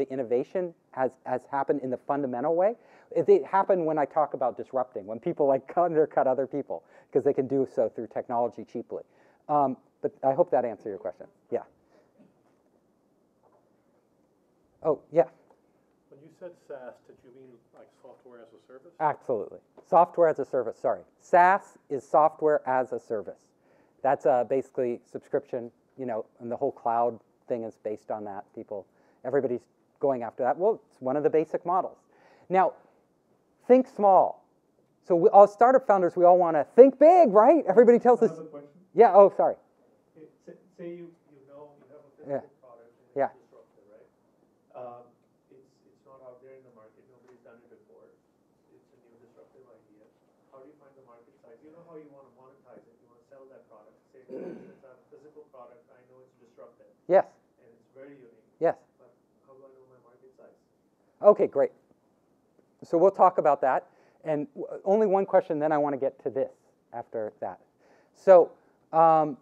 the innovation has happened in the fundamental way. It happened when I talk about disrupting, when people like undercut other people because they can do so through technology cheaply. But I hope that answered your question. Yeah. Oh, yeah. When you said SaaS, did you mean like software as a service? Absolutely. Software as a service, sorry. SaaS is software as a service. That's basically subscription, you know, and the whole cloud thing is based on that. Everybody's going after that. Well, it's one of the basic models. Now, think small. So all startup founders, we all want to think big, right? Everybody tells us. Yeah, oh, sorry. Say you have a physical product and it's disruptive, right? It's not out there in the market. Nobody's done it before. It's a new disruptive idea. How do you find the market size? You know how you want to monetize it. You want to sell that product. Say, for instance, I have a physical product. I know it's disruptive. Yes. And it's very unique. Yes. But how do I know my market size? Okay, great. So we'll talk about that. And only one question, then I want to get to this after that. So, the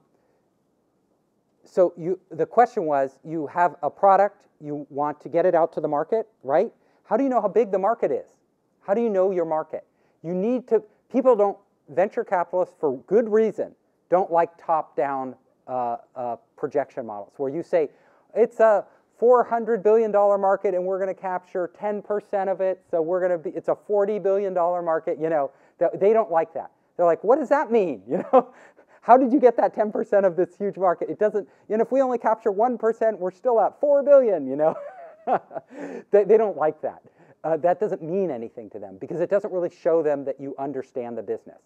question was, you have a product, you want to get it out to the market, right? How do you know how big the market is? How do you know your market? You need to, venture capitalists, for good reason, don't like top-down projection models, where you say, it's a $400 billion market and we're going to capture 10% of it, so it's a $40 billion market, you know. They don't like that. They're like, what does that mean, you know? How did you get that 10% of this huge market? It doesn't, you know, if we only capture 1%, we're still at 4 billion, you know? They don't like that. That doesn't mean anything to them because it doesn't really show them that you understand the business.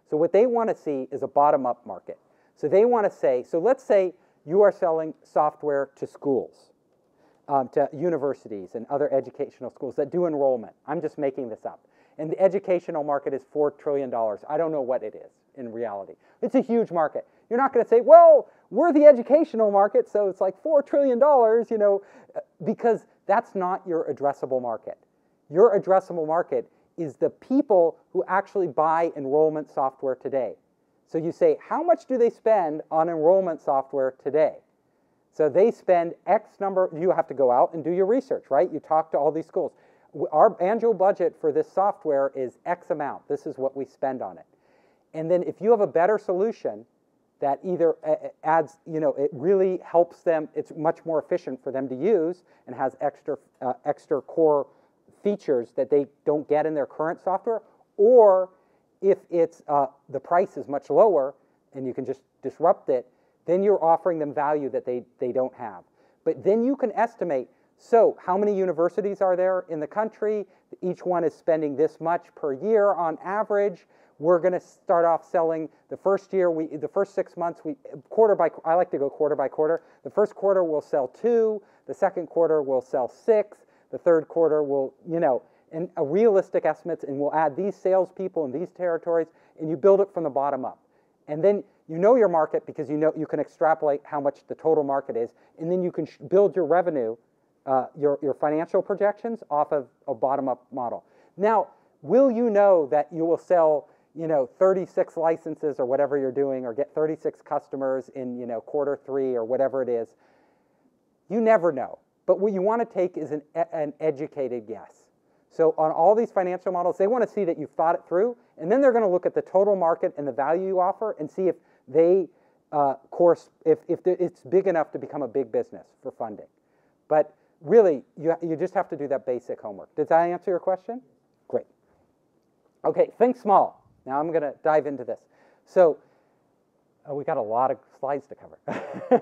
So what they want to see is a bottom-up market. So they want to say, so let's say you are selling software to schools, to universities and other educational schools that do enrollment. I'm just making this up. And the educational market is $4 trillion. I don't know what it is in reality. It's a huge market. You're not going to say, well, we're the educational market, so it's like $4 trillion, you know, because that's not your addressable market. Your addressable market is the people who actually buy enrollment software today. So you say, how much do they spend on enrollment software today? So they spend X number. You have to go out and do your research, right? You talk to all these schools. Our annual budget for this software is X amount. This is what we spend on it. And then if you have a better solution that either adds, you know, it really helps them, it's much more efficient for them to use and has extra core features that they don't get in their current software, or if it's the price is much lower and you can just disrupt it, then you're offering them value that they don't have. But then you can estimate, so how many universities are there in the country? Each one is spending this much per year on average. We're going to start off selling the first year, the first 6 months, I like to go quarter by quarter. The first quarter we'll sell 2, the second quarter we'll sell 6, the third quarter we'll, you know, and a realistic estimates, and we'll add these salespeople in these territories, and you build it from the bottom up. And then you know your market because you know you can extrapolate how much the total market is, and then you can build your revenue, your financial projections off of a bottom-up model. Now, will you know that you will sell, you know, 36 licenses or whatever you're doing, or get 36 customers in, you know, quarter 3 or whatever it is? You never know. But what you want to take is an educated guess. So on all these financial models, they want to see that you've thought it through, and then they're going to look at the total market and the value you offer and see if they, if it's big enough to become a big business for funding. But really, you just have to do that basic homework. Does that answer your question? Great. Okay, think small. Now I'm going to dive into this. So we got a lot of slides to cover.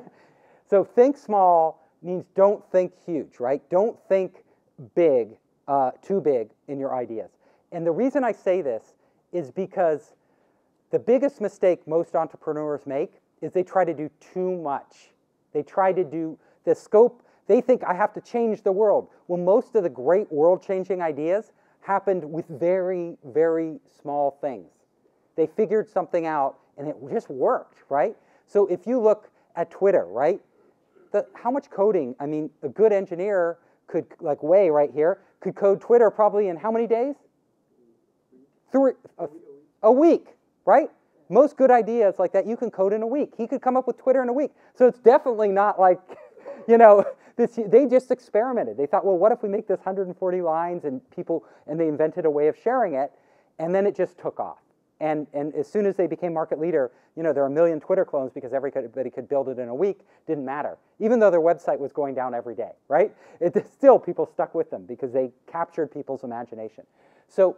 So think small means don't think huge, right? Don't think big, too big in your ideas. And the reason I say this is because the biggest mistake most entrepreneurs make is they try to do too much. They try to do the scope. They think I have to change the world. Well, most of the great world-changing ideas happened with very, very small things. They figured something out and it just worked, right? So if you look at Twitter, right? How much coding, I mean, a good engineer could, like Wei right here, could code Twitter probably in how many days? A week, right? Most good ideas like that you can code in a week. He could come up with Twitter in a week. So it's definitely not like, you know, They just experimented. They thought, well, what if we make this 140 lines and they invented a way of sharing it, and then it just took off. And as soon as they became market leader, there are 1 million Twitter clones because everybody could build it in a week. Didn't matter. Even though their website was going down every day, right? Still, people stuck with them because they captured people's imagination. So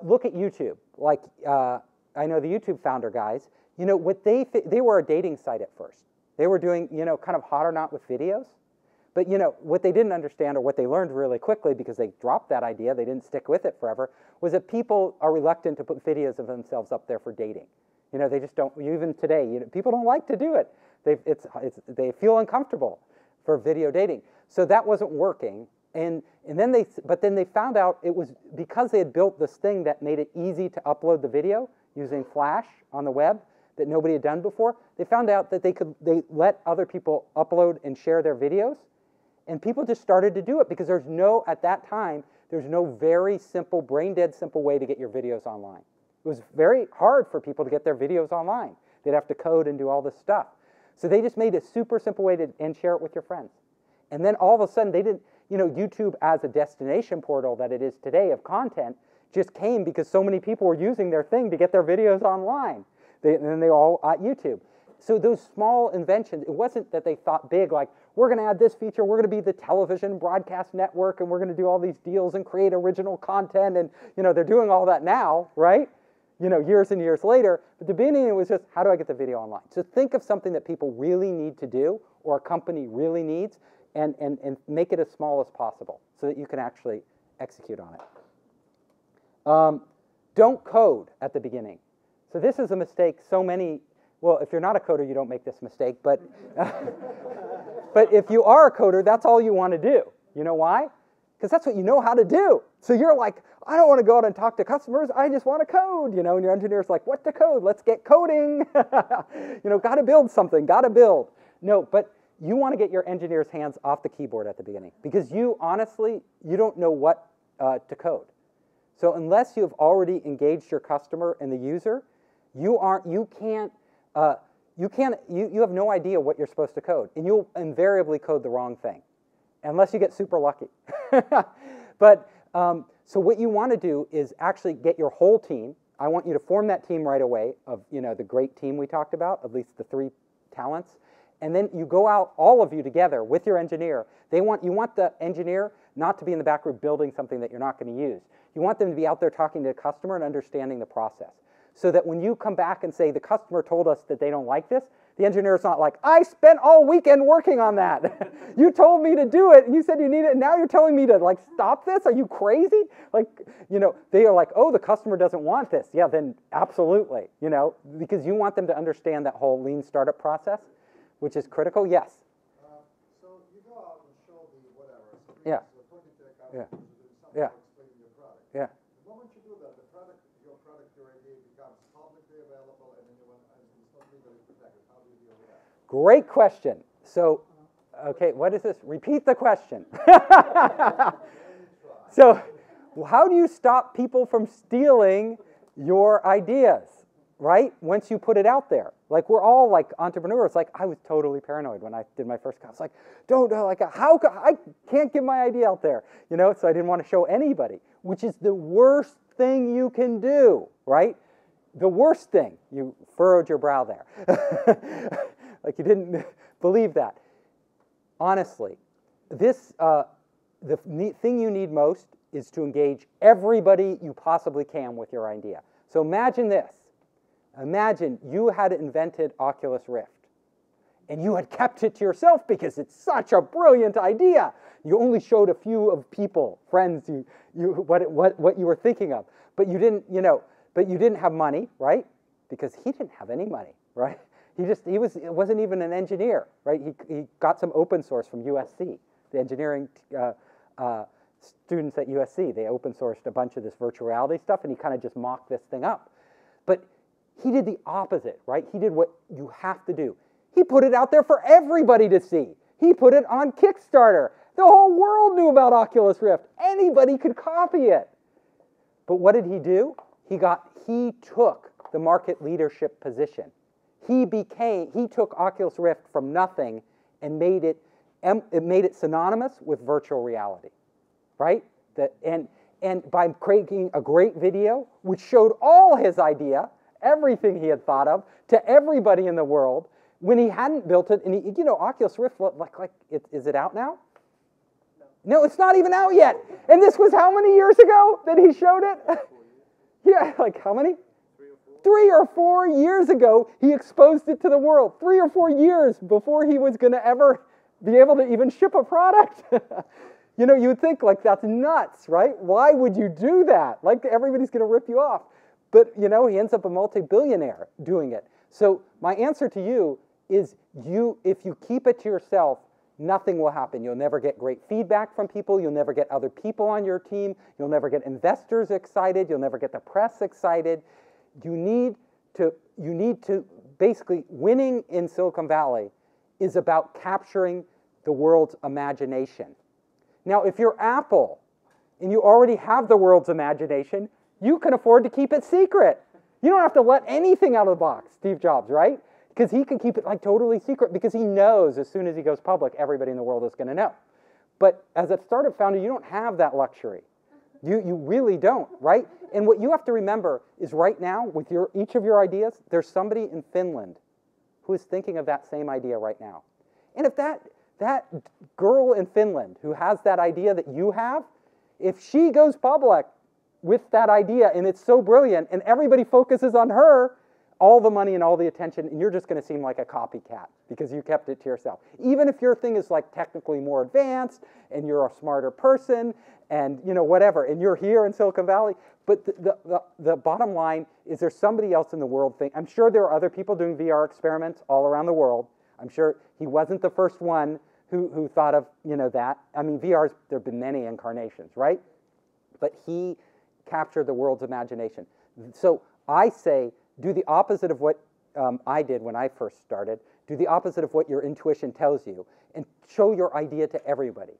look at YouTube. Like, I know the YouTube founder guys, what they were a dating site at first. They were doing, kind of hot or not with videos. But, what they didn't understand, or what they learned really quickly because they dropped that idea, they didn't stick with it forever, was that people are reluctant to put videos of themselves up there for dating. They just don't, even today, people don't like to do it. They feel uncomfortable for video dating. So that wasn't working. But then they found out it was because they had built this thing that made it easy to upload the video using Flash on the web that nobody had done before. They found out that they let other people upload and share their videos. And people just started to do it because at that time, there's no very simple, brain-dead simple way to get your videos online. It was very hard for people to get their videos online. They'd have to code and do all this stuff. So they just made a super simple way and share it with your friends. And then all of a sudden, they didn't, YouTube as a destination portal that it is today of content just came because so many people were using their thing to get their videos online. And they were all at YouTube. So those small inventions, it wasn't that they thought big, like, we're going to add this feature, we're going to be the television broadcast network, and we're going to do all these deals and create original content, and, they're doing all that now, right? Years and years later. But the beginning, it was just, how do I get the video online? So think of something that people really need to do, or a company really needs, and make it as small as possible so that you can actually execute on it. Don't code at the beginning. So this is a mistake so many. Well, if you're not a coder, you don't make this mistake, but but if you are a coder, that's all you want to do. You know why? Because that's what you know how to do. So you're like, I don't want to go out and talk to customers, I just want to code, and your engineer's like, what to code? Let's get coding. Got to build something, got to build. No, but you want to get your engineer's hands off the keyboard at the beginning because you don't know what to code. So unless you've already engaged your customer and the user, you have no idea what you're supposed to code, and you'll invariably code the wrong thing, unless you get super lucky. But so what you want to do is actually get your whole team. I want you to form that team right away of the great team we talked about, at least the 3 talents, and then you go out, all of you together with your engineer. You want the engineer not to be in the back room building something that you're not going to use. You want them to be out there talking to the customer and understanding the process. So that when you come back and say, the customer told us that they don't like this, the engineer's not like, I spent all weekend working on that. You told me to do it, and you said you need it, and now you're telling me to, stop this? Are you crazy? They are like, oh, the customer doesn't want this. Yeah, then absolutely, because you want them to understand that whole lean startup process, which is critical. Yes? So you go out and show the whatever. So yeah. Yeah. Yeah. Explaining your product. Yeah. The moment you do that, your idea becomes publicly available, and then it's not legally protected. How do you deal with that? Great question. So, okay, what is this? Repeat the question. So, how do you stop people from stealing your ideas, right? Once you put it out there. We're all entrepreneurs. I was totally paranoid when I did my first company. I was like, I can't get my idea out there, so I didn't want to show anybody, which is the worst thing you can do, right? The worst thing. You furrowed your brow there. You didn't believe that. Honestly, the thing you need most is to engage everybody you possibly can with your idea. So imagine this. Imagine you had invented Oculus Rift, and you had kept it to yourself because it's such a brilliant idea. You only showed a few of people, friends, what you were thinking of, but you didn't have money, right? Because he didn't have any money, right? He wasn't even an engineer, right? He got some open source from USC, the engineering students at USC. They open sourced a bunch of this virtual reality stuff, and he kind of just mocked this thing up, but he did the opposite, right? He did what you have to do. He put it out there for everybody to see. He put it on Kickstarter. The whole world knew about Oculus Rift. Anybody could copy it. But what did he do? He took the market leadership position. He took Oculus Rift from nothing and made it it made it synonymous with virtual reality, right? And by creating a great video, which showed all his idea, everything he had thought of, to everybody in the world, when he hadn't built it, and you know, Oculus Rift, is it out now? No, it's not even out yet. And this was how many years ago that he showed it? Yeah, like how many? 3 or 4 years ago, he exposed it to the world. 3 or 4 years before he was going to ever be able to even ship a product. You know, you would think, like, that's nuts, right? Why would you do that? Like, everybody's going to rip you off. But, you know, he ends up a multi-billionaire doing it. So my answer to you is, if you keep it to yourself, nothing will happen. You'll never get great feedback from people. You'll never get other people on your team. You'll never get investors excited. You'll never get the press excited. You need to basically, winning in Silicon Valley is about capturing the world's imagination. Now, if you're Apple and you already have the world's imagination, you can afford to keep it secret. You don't have to let anything out of the box, Steve Jobs, right? Because he can keep it like totally secret because he knows as soon as he goes public, everybody in the world is going to know. But as a startup founder, you don't have that luxury. You really don't, right? And what you have to remember is right now, with each of your ideas, there's somebody in Finland who is thinking of that same idea right now. And if that girl in Finland who has that idea that you have, if she goes public with that idea and it's so brilliant and everybody focuses on her, all the money and all the attention, and you're just going to seem like a copycat because you kept it to yourself. Even if your thing is like technically more advanced and you're a smarter person and you know whatever, and you're here in Silicon Valley, but the bottom line is there's somebody else in the world I'm sure there are other people doing VR experiments all around the world. I'm sure he wasn't the first one who thought of, you know, that. I mean, VR's, there have been many incarnations, right? But he captured the world's imagination. So I say, do the opposite of what I did when I first started. Do the opposite of what your intuition tells you, and show your idea to everybody.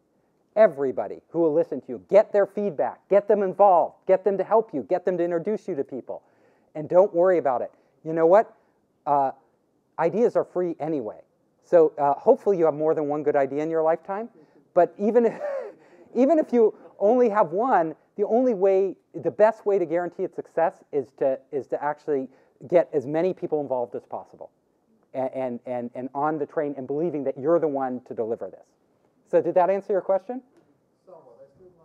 Everybody who will listen to you. Get their feedback. Get them involved. Get them to help you. Get them to introduce you to people. And don't worry about it. You know what? Ideas are free anyway. So hopefully you have more than one good idea in your lifetime. But even if you only have one, the best way to guarantee its success is to actually get as many people involved as possible, and on the train and believing that you're the one to deliver this. So did that answer your question?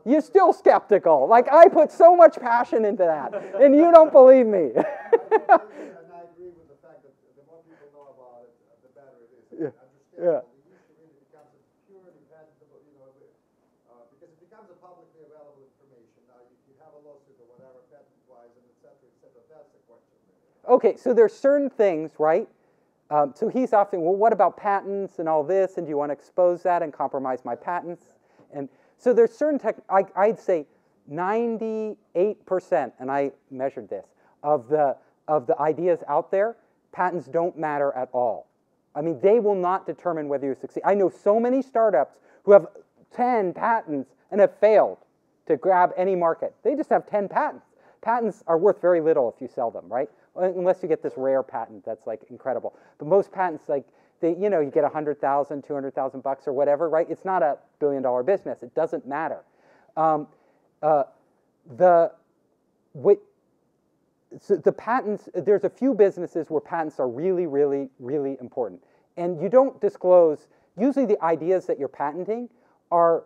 You're still skeptical. Like, I put so much passion into that, and you don't believe me. And I agree with the fact that the more people know about it, the better it is. Yeah. Understandable. Yeah. The use really becomes a purely patentable, you know, because it becomes a publicly available information. Now, if you have a lawsuit or whatever, patent-wise, and et cetera, that's the question. Okay, so there's certain things, right? So he's often, well, what about patents and all this, and do you want to expose that and compromise my patents? And so there's certain I'd say 98%, and I measured this, of the ideas out there, patents don't matter at all. I mean, they will not determine whether you succeed. I know so many startups who have 10 patents and have failed to grab any market. They just have 10 patents. Patents are worth very little if you sell them, right? Unless you get this rare patent that's like incredible. But most patents, like, you get $100,000, $200,000 or whatever, right? It's not a billion-dollar business. It doesn't matter. So the patents, there's a few businesses where patents are really, really, really important. And you don't disclose, usually the ideas that you're patenting are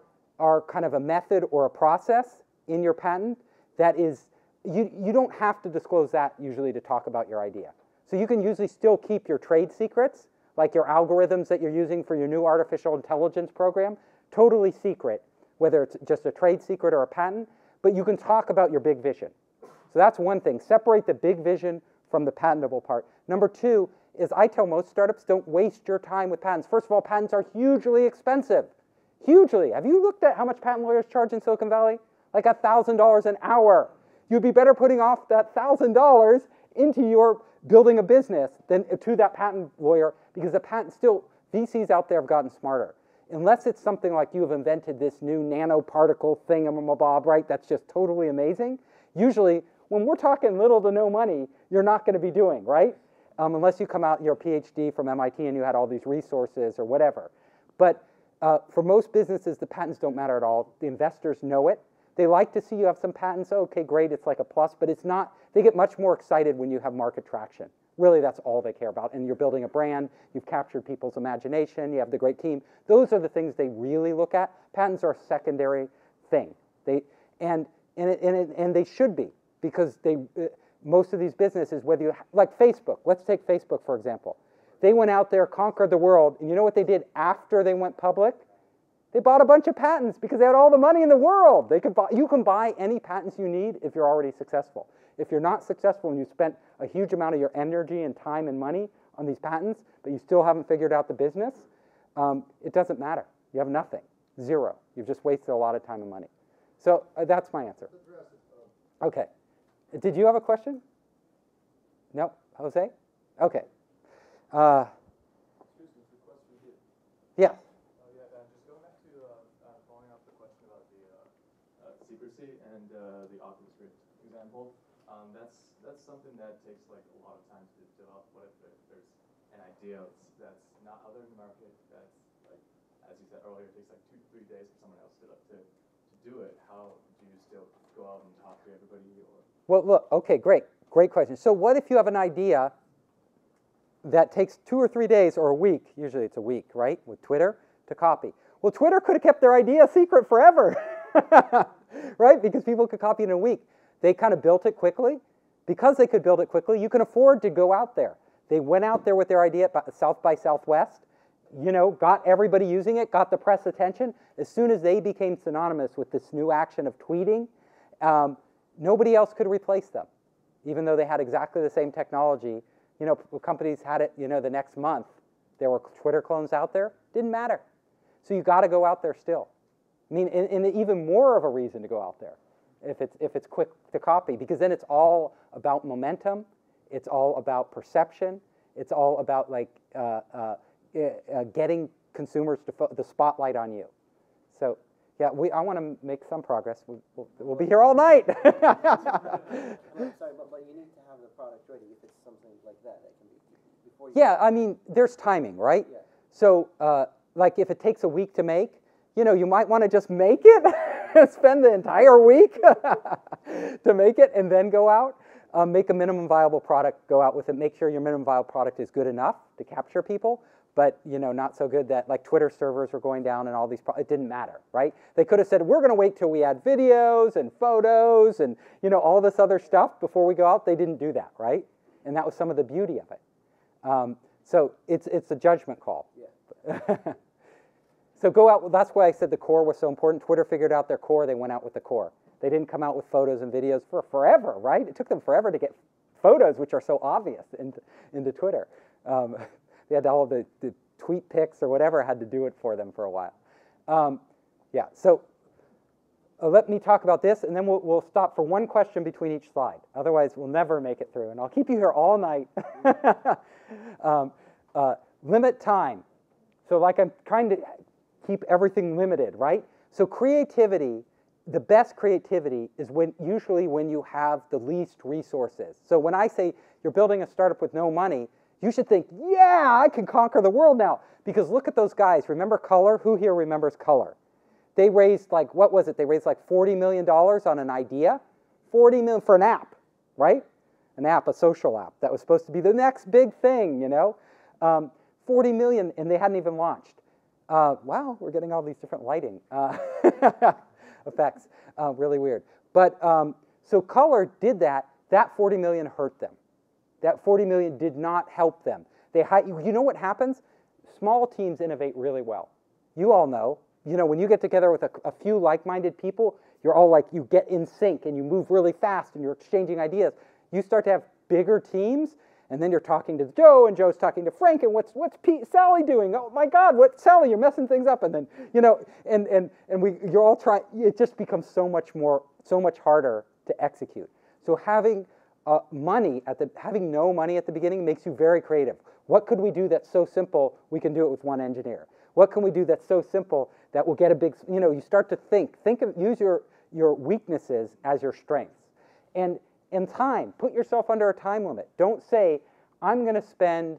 kind of a method or a process in your patent that is, you don't have to disclose that usually to talk about your idea. So you can usually still keep your trade secrets, like your algorithms that you're using for your new artificial intelligence program, totally secret, whether it's just a trade secret or a patent, but you can talk about your big vision. So that's one thing. Separate the big vision from the patentable part. Number two is I tell most startups, don't waste your time with patents. First of all, patents are hugely expensive. Hugely. Have you looked at how much patent lawyers charge in Silicon Valley? Like $1,000 an hour. You'd be better putting off that $1,000 into your building a business than to that patent lawyer, because the patent still, VCs out there have gotten smarter. Unless it's something like you have invented this new nanoparticle thingamabob, right? That's just totally amazing. Usually, when we're talking little to no money, you're not going to be doing, right? Unless you come out your PhD from MIT and you had all these resources or whatever. But For most businesses, the patents don't matter at all. The investors know it. They like to see you have some patents. Oh, okay, great, it's like a plus, but it's not. They get much more excited when you have market traction. Really, that's all they care about. And you're building a brand, you've captured people's imagination, you have the great team. Those are the things they really look at. Patents are a secondary thing. And they should be, because most of these businesses, whether you, like Facebook, let's take Facebook for example. They went out there, conquered the world, and you know what they did after they went public? They bought a bunch of patents because they had all the money in the world. You can buy any patents you need if you're already successful. If you're not successful and you spent a huge amount of your energy and time and money on these patents, but you still haven't figured out the business, it doesn't matter. You have nothing, zero. You've just wasted a lot of time and money. So that's my answer. Okay. Did you have a question? No? Jose? Okay. Yeah. Just going back to following up the question about the secrecy and the Oculus Rift example, that's something that takes like a lot of time to develop. What if there's an idea that's not out there in the market, that's like, as you said earlier, it takes like 2-3 days for someone else to do it? How do you still go out and talk to everybody? Or? Well, look, okay, great question. So what if you have an idea that takes 2 or 3 days or a week, usually it's a week, right, with Twitter, to copy? Well, Twitter could have kept their idea secret forever, right, because people could copy it in a week. They kind of built it quickly. Because they could build it quickly, you can afford to go out there. They went out there with their idea at South by Southwest, got everybody using it, got the press attention. As soon as they became synonymous with this new action of tweeting, nobody else could replace them, even though they had exactly the same technology. Companies had it, the next month. There were Twitter clones out there. Didn't matter. So you got to go out there still. I mean, and even more of a reason to go out there if it's quick to copy, because then it's all about momentum. It's all about perception. It's all about getting consumers to the spotlight on you. So yeah, I want to make some progress. We'll be here all night. Sorry, but you need to have the product ready if it's something like that. That can be before you. Yeah, I mean, there's timing, right? Yeah. So, like, if it takes a week to make, you might want to just make it and spend the entire week to make it, and then go out. Make a minimum viable product. Go out with it. Make sure your minimum viable product is good enough to capture people, but not so good that like Twitter servers were going down and all these. It didn't matter, right? They could have said, we're going to wait till we add videos and photos and all this other stuff before we go out. They didn't do that, right? And that was some of the beauty of it. So it's a judgment call. Yeah. So go out. That's why I said the core was so important. Twitter figured out their core. They went out with the core. They didn't come out with photos and videos for forever, right? It took them forever to get photos, which are so obvious, into Twitter. They had all of the tweet pics or whatever had to do it for them for a while. Yeah, so let me talk about this, and then we'll stop for one question between each slide. Otherwise, we'll never make it through, and I'll keep you here all night. Limit time. So like I'm trying to keep everything limited, right? So creativity, the best creativity is usually when you have the least resources. So when I say you're building a startup with no money, you should think, yeah, I can conquer the world now. Because look at those guys. Remember Color? Who here remembers Color? They raised what was it? They raised like $40 million on an idea. $40 million for an app, right? An app, a social app that was supposed to be the next big thing, $40 million, and they hadn't even launched. Wow, we're getting all these different lighting effects. Really weird. But so Color did that. That $40 million hurt them. That $40 million did not help them. You know what happens? Small teams innovate really well. You all know. When you get together with a few like-minded people, you're all like, you get in sync and you move really fast and you're exchanging ideas. You start to have bigger teams, and then you're talking to Joe, and Joe's talking to Frank, and what's Sally doing? Oh my God, what Sally? You're messing things up, and then you're all trying. It just becomes so much harder to execute. So having having no money at the beginning makes you very creative. What could we do that's so simple we can do it with one engineer? What can we do that's so simple that will get a big? You start to use your weaknesses as your strengths, and time. Put yourself under a time limit. Don't say, I'm going to spend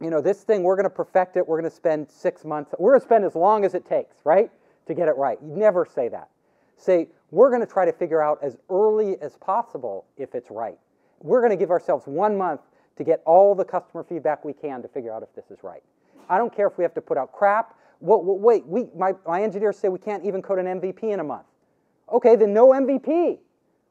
you know, this thing, we're going to perfect it. We're going to spend 6 months. We're going to spend as long as it takes, right, to get it right. You never say that. Say, we're going to try to figure out as early as possible if it's right. We're going to give ourselves 1 month to get all the customer feedback we can to figure out if this is right. I don't care if we have to put out crap. Wait, my engineers say we can't even code an MVP in a month. Okay, then no MVP.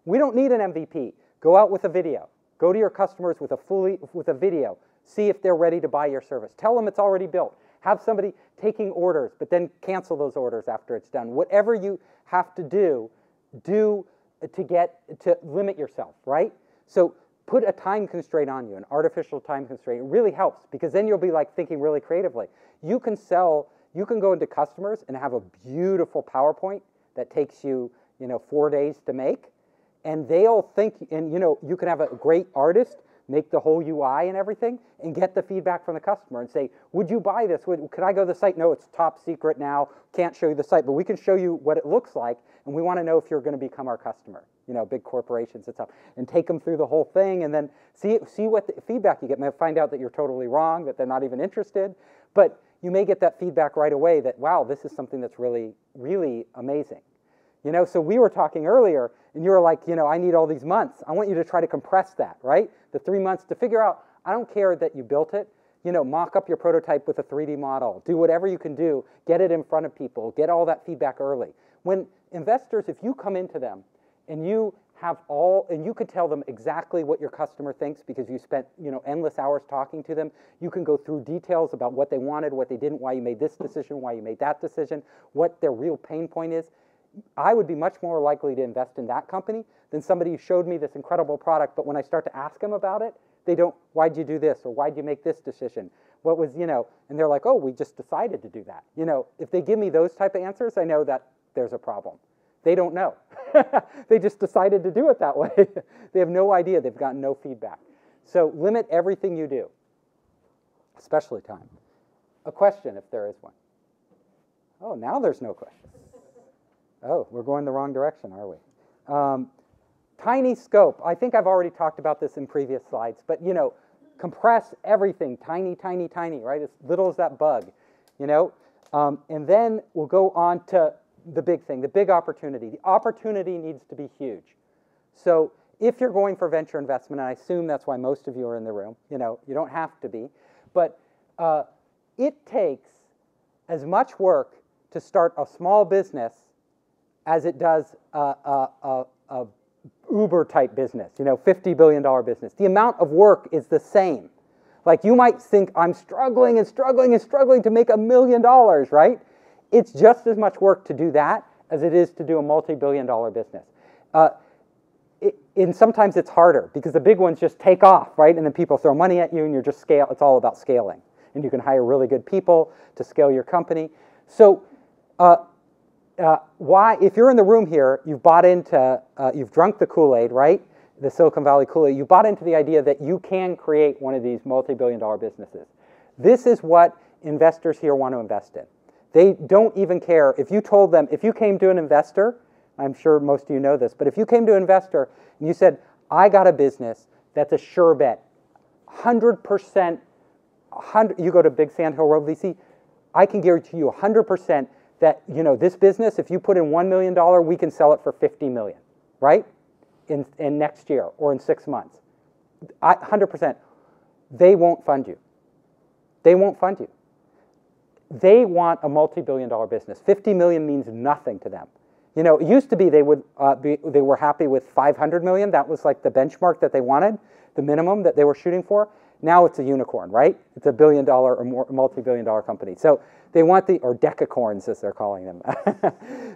We don't need an MVP. Go out with a video. Go to your customers with a video. See if they're ready to buy your service. Tell them it's already built. Have somebody taking orders, but then cancel those orders after it's done. Whatever you have to do to limit yourself, right? So put a time constraint on you, an artificial time constraint. It really helps because then you'll be like thinking really creatively. You can go into customers and have a beautiful PowerPoint that takes you, 4 days to make, and they'll think, and you can have a great artist make the whole UI and everything, and get the feedback from the customer and say, would you buy this? Could I go to the site? No, it's top secret now. Can't show you the site, but we can show you what it looks like, and we want to know if you're going to become our customer. Big corporations and stuff, and take them through the whole thing, and then see what the feedback you get. You may find out that you're totally wrong, that they're not even interested, but you may get that feedback right away that, wow, this is something that's really, really amazing. So we were talking earlier, and you were like, I need all these months. I want you to try to compress that, right? The 3 months to figure out, I don't care that you built it, mock up your prototype with a 3D model. Do whatever you can do. Get it in front of people. Get all that feedback early. When investors, if you come into them and you could tell them exactly what your customer thinks because you spent, endless hours talking to them. You can go through details about what they wanted, what they didn't, why you made this decision, why you made that decision, what their real pain point is. I would be much more likely to invest in that company than somebody who showed me this incredible product, but when I start to ask them about it, they don't, why'd you do this, or why'd you make this decision? What was, and they're like, oh, we just decided to do that. If they give me those type of answers, I know that there's a problem. They don't know. They just decided to do it that way. They have no idea. They've gotten no feedback. So limit everything you do, especially time. A question, if there is one. Oh, now there's no question. Oh, we're going the wrong direction, are we? Tiny scope. I think I've already talked about this in previous slides, but compress everything, tiny, tiny, tiny, right? As little as that bug, and then we'll go on to the big thing, the big opportunity. The opportunity needs to be huge. So if you're going for venture investment, and I assume that's why most of you are in the room, you don't have to be, but it takes as much work to start a small business as it does a Uber-type business, $50 billion business. The amount of work is the same. Like you might think, I'm struggling and struggling and struggling to make $1 million, right? It's just as much work to do that as it is to do a multi-billion-dollar business. And sometimes it's harder because the big ones just take off, right? And then people throw money at you and you're just scale. It's all about scaling. And you can hire really good people to scale your company. So if you're in the room here, you've bought into, you've drunk the Kool-Aid, right? The Silicon Valley Kool-Aid. You bought into the idea that you can create one of these multi-billion-dollar businesses. This is what investors here want to invest in. They don't even care. If you told them, if you came to an investor, I'm sure most of you know this, but if you came to an investor and you said, I got a business that's a sure bet, 100%, you go to Big Sand Hill Road VC, I can guarantee you 100% that, this business, if you put in $1 million, we can sell it for $50 million, right? In next year or in 6 months. 100%. They won't fund you. They won't fund you. They want a multi-billion-dollar business. 50 million means nothing to them. It used to be they were happy with 500 million. That was like the benchmark that they wanted, the minimum that they were shooting for. Now it's a unicorn, right? It's a $1 billion or more, multi-billion-dollar company. So they want or decacorns as they're calling them.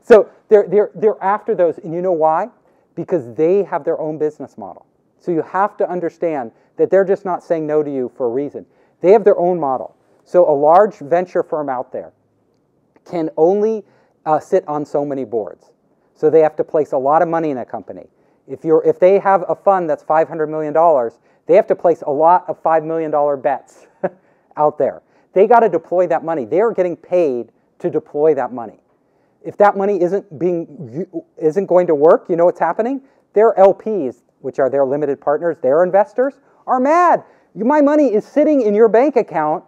So they're after those, and you know why? Because they have their own business model. So you have to understand that they're just not saying no to you for a reason. They have their own model. So a large venture firm out there can only sit on so many boards. So they have to place a lot of money in a company. If they have a fund that's $500 million, they have to place a lot of $5 million bets out there. They got to deploy that money. They are getting paid to deploy that money. If that money isn't going to work, you know what's happening? Their LPs, which are their limited partners, their investors, are mad My money is sitting in your bank account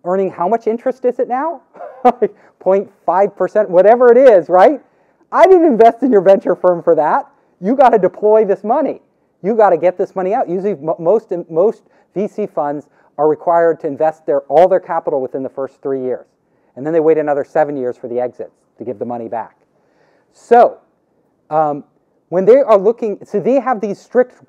earning how much interest is it now? 0.5%, whatever it is, right? I didn't invest in your venture firm for that. You got to deploy this money. You got to get this money out. Usually most VC funds are required to invest all their capital within the first 3 years. And then they wait another 7 years for the exits to give the money back. So when they are looking, so they have these strict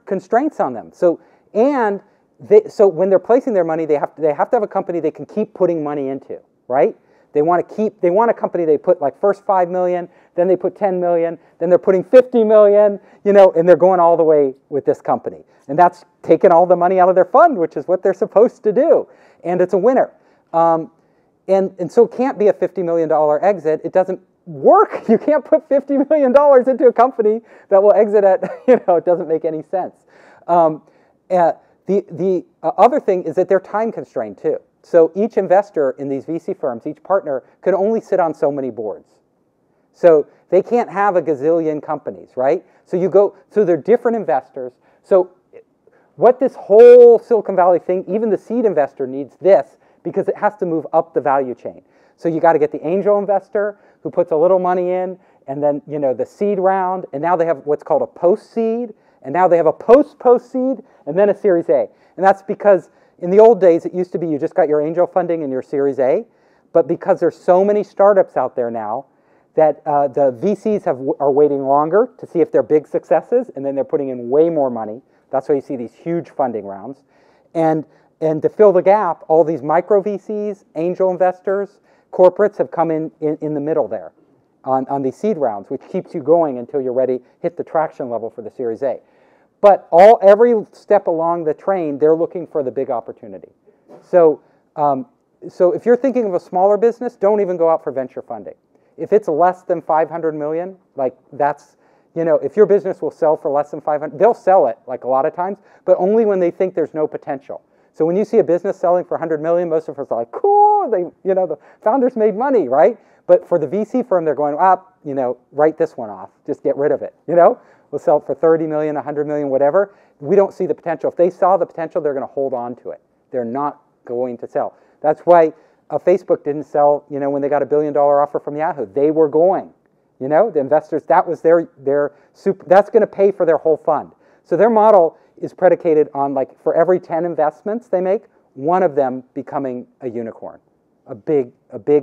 constraints on them. So when they're placing their money, they have to have a company they can keep putting money into, right? They want a company they put like first 5 million, then they put 10 million, then they're putting 50 million, and they're going all the way with this company. And that's taking all the money out of their fund, which is what they're supposed to do. And it's a winner. And so it can't be a $50 million exit. It doesn't work. You can't put $50 million into a company that will exit at, it doesn't make any sense. The other thing is that they're time constrained too. So each investor in these VC firms, each partner, can only sit on so many boards. So they can't have a gazillion companies, right? So they're different investors. So what this whole Silicon Valley thing, even the seed investor needs this because it has to move up the value chain. So you got to get the angel investor who puts a little money in, and then the seed round, and now they have what's called a post-seed, and now they have a post-seed, and then a Series A. And that's because in the old days, it used to be you just got your angel funding and your Series A, but because there's so many startups out there now that the VCs are waiting longer to see if they're big successes, and then they're putting in way more money. That's why you see these huge funding rounds. And to fill the gap, all these micro VCs, angel investors, corporates have come in the middle there on these seed rounds, which keeps you going until you're ready, hit the traction level for the Series A. But every step along the train, they're looking for the big opportunity. So if you're thinking of a smaller business, don't even go out for venture funding. If it's less than 500 million, like that's, if your business will sell for less than 500, they'll sell it like a lot of times, but only when they think there's no potential. So when you see a business selling for 100 million, most of us are like, cool, the founders made money, right? But for the VC firm, they're going, write this one off, just get rid of it, We'll sell it for 30 million, 100 million, whatever. We don't see the potential. If they saw the potential, they're going to hold on to it. They're not going to sell. That's why Facebook didn't sell, when they got $1 billion offer from Yahoo. They were going, the investors, that was that's going to pay for their whole fund. So their model is predicated on, like, for every 10 investments they make, one of them becoming a unicorn, a big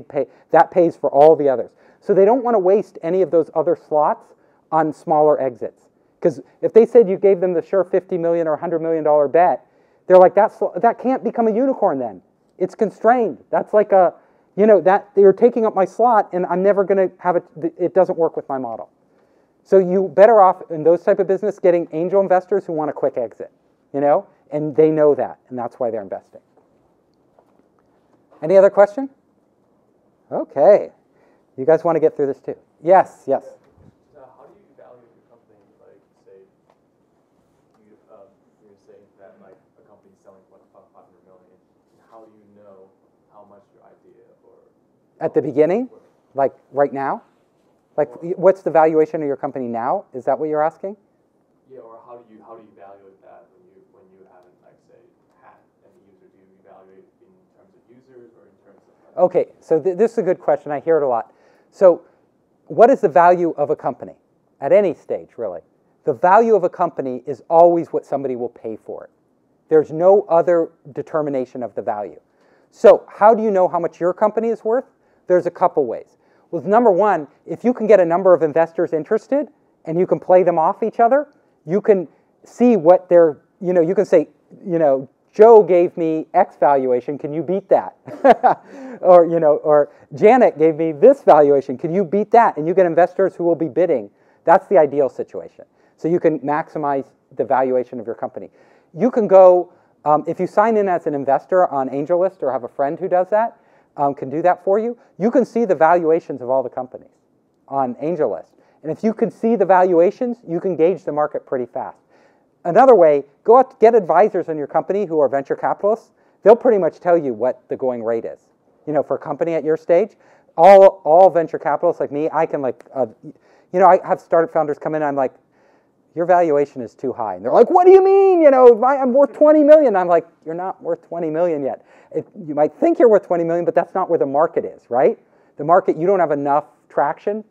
pay. That pays for all the others. So they don't want to waste any of those other slots on smaller exits. Because if they said you gave them the sure $50 million or $100 million bet, they're like, that can't become a unicorn then. It's constrained. That's like that you're taking up my slot and I'm never going to have it doesn't work with my model. So you better off in those type of business getting angel investors who want a quick exit, and they know that, and that's why they're investing. Any other question? Okay. You guys want to get through this too? Yes. How do you evaluate your company? Like, say, you're saying that like a company's selling for 500 million. How do you know how much your idea or at the beginning, like right now? Like, what's the valuation of your company now? Is that what you're asking? Yeah, or how do you evaluate that when you haven't, like, say, had any user? Do you evaluate in terms of users or in terms of? Like, okay, so this is a good question. I hear it a lot. So, what is the value of a company at any stage, really? The value of a company is always what somebody will pay for it. There's no other determination of the value. So, how do you know how much your company is worth? There's a couple ways. Well, number one, if you can get a number of investors interested and you can play them off each other, you can see what they're, you can say, Joe gave me X valuation, can you beat that? or Janet gave me this valuation, can you beat that? And you get investors who will be bidding. That's the ideal situation. So you can maximize the valuation of your company. You can go, if you sign in as an investor on AngelList or have a friend who does that, can do that for you, you can see the valuations of all the companies on AngelList. And if you can see the valuations, you can gauge the market pretty fast. Another way, go out to get advisors in your company who are venture capitalists. They'll pretty much tell you what the going rate is. For a company at your stage, all venture capitalists like me, I can I have startup founders come in, I'm like, your valuation is too high. And they're like, what do you mean? You know, I'm worth 20 million. I'm like, you're not worth 20 million yet. You might think you're worth 20 million, but that's not where the market is, right? The market, you don't have enough traction